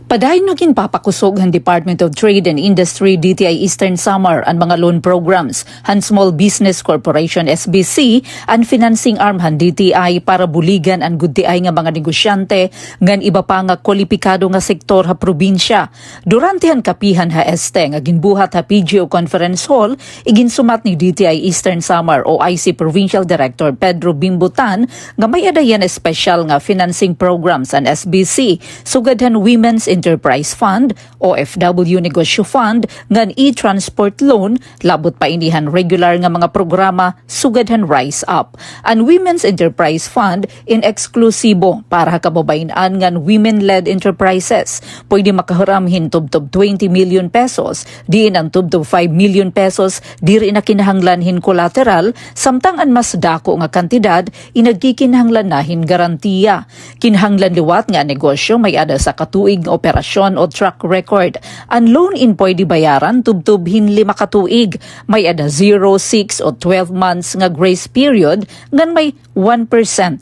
Padayon naging papakusog ang Department of Trade and Industry DTI Eastern Samar ang mga loan programs han Small Business Corporation SBC ang financing arm han DTI para buligan ang gudtiay nga mga negosyante ngan iba pa nga kwalipikado nga sektor ha probinsya. Durante han kapihan ha este nga ginbuhat ha PGO Conference Hall iginsumat ni DTI Eastern Samar OIC Provincial Director Pedro Bimbutan nga may adayan espesyal nga financing programs ang SBC sugad han Women's Enterprise Fund, OFW Negosyo Fund, ngan e-transport loan, labot pa inihan regular nga mga programa sugadhan Rise Up. Ang Women's Enterprise Fund in eksklusibo para kababayan ngan women-led enterprises. Pwede makaharam hintub-tub 20 million pesos, diin ang tub-tub 5 million pesos, diri na kinahanglan hin collateral, samtang ang mas dako nga kantidad, inagkikinahanglan nahin garantiya. Kinahanglan liwat nga negosyo may ada sa katuig nga operasyon o track record. Ang loan in pwede bayaran tubtub hin 5 katuig. May ada 0, 6 o 12 months nga grace period ngan may 1%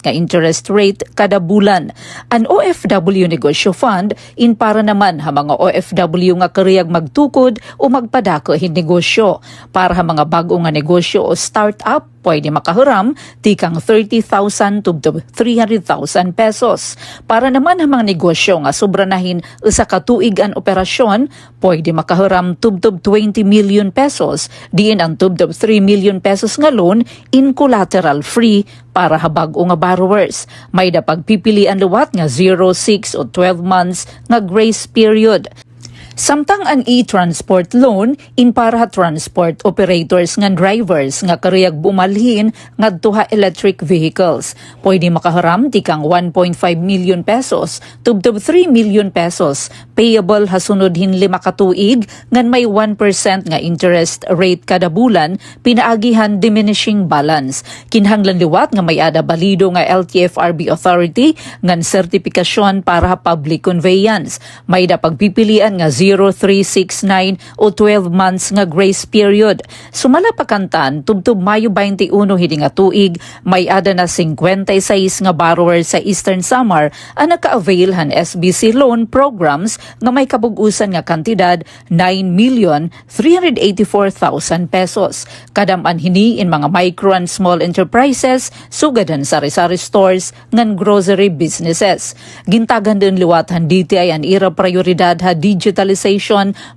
nga interest rate kada bulan. Ang OFW Negosyo Fund in para naman ha mga OFW nga kariyag magtukod o magpadako hin negosyo. Para ha mga bago nga negosyo o startup pwede makahuram tikang 30,000 to 300,000 pesos. Para naman ang mga negosyo nga sobranahin sa katuig ang operasyon, pwede makahuram tubtob 20 million pesos, diin ang tubtob 3 million pesos nga loan in collateral free para habag o nga borrowers. May da pagpipilian luwat nga 0, 6 o 12 months nga grace period. Samtang ang e-transport loan in para transport operators nga drivers nga kariyag bumalhin ngadto ha electric vehicles. Pwede makaharam tikang 1.5 million pesos tubtob 3 million pesos payable hasunod hin 5 katuig ngan may 1% nga interest rate kada bulan pinaagihan diminishing balance. Kinahanglan liwat nga may ada balido nga LTFRB authority ngan sertifikasyon para public conveyance. May da pagpipilian nga 0, 3, 6, 9 o 12 months nga grace period. Sumala pakantan, tubtub Mayo 21 hidi nga tuig, may ada na 56 nga borrowers sa Eastern Samar ang naka-avail han SBC loan programs nga may kabugusan nga kantidad 9,384,000 pesos. Kadaman hini in mga micro and small enterprises, sugadan sari-sari stores ngan grocery businesses. Gintagan din liwatan DTI ang ira prioridad ha digitalization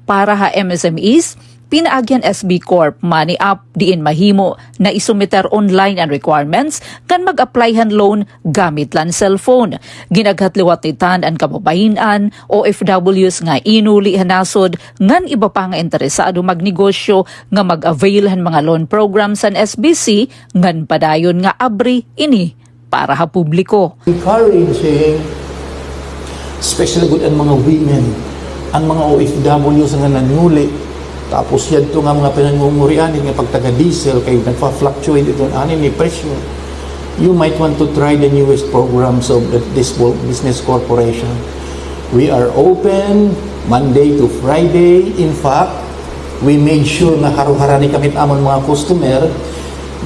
para ha MSMEs, pinaagyan SB Corp Money Up diin mahimo na isumiter online ang requirements kan mag-applyhan loan gamit lan cellphone. Ginaghatliwat nitan ang kababayan OFWs nga inuli hanasod ngan iba pa nga interesado magnegosyo nga mag-avail han mga loan programs sa SBC ngan padayon nga abri ini para ha publiko. Encouraging especially good ang mga women, ang mga OFWs nga nanuli, tapos yan ito nga mga pinangungurianin nga pagtaga-diesel kayo nagpa-fluctuate ito anin ni presyo. You might want to try the newest programs of this business corporation. We are open Monday to Friday. In fact, we made sure na haru-harani kami amon mga customer.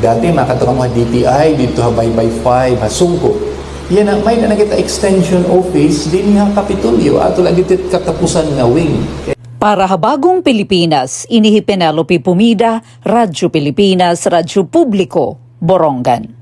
Dati makatulong mga DTI dito ha by 5 hasungko. Yan na, may na nakita extension office din nga Kapitolyo ato lagi katapusan nga wing. Para habagong Pilipinas, inihi Penelope Pumida, Radyo Pilipinas, Radyo Publiko, Borongan.